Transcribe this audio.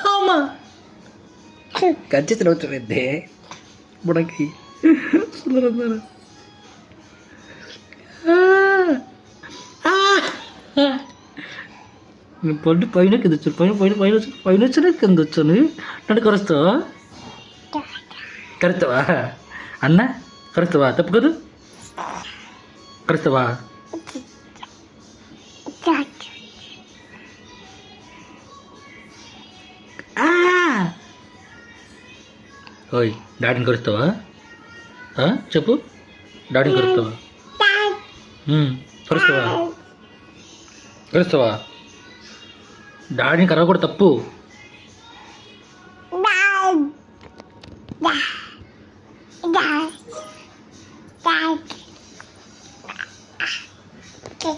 అమ్మా కచ్చి వచ్చిందే బుడకి పండు పైన కింద వచ్చాను పైన వచ్చాను కింద వచ్చాను నన్ను కరుస్తావా కరుస్తావా అన్న కరుస్తావా తప్పు కదా కరుస్తావా ఓయ్ డాడీని కరుస్తావా చెప్పు డాడీని కరుస్తావా కరుస్తావా కరుస్తావా డాడీని కరవకూడదు తప్పు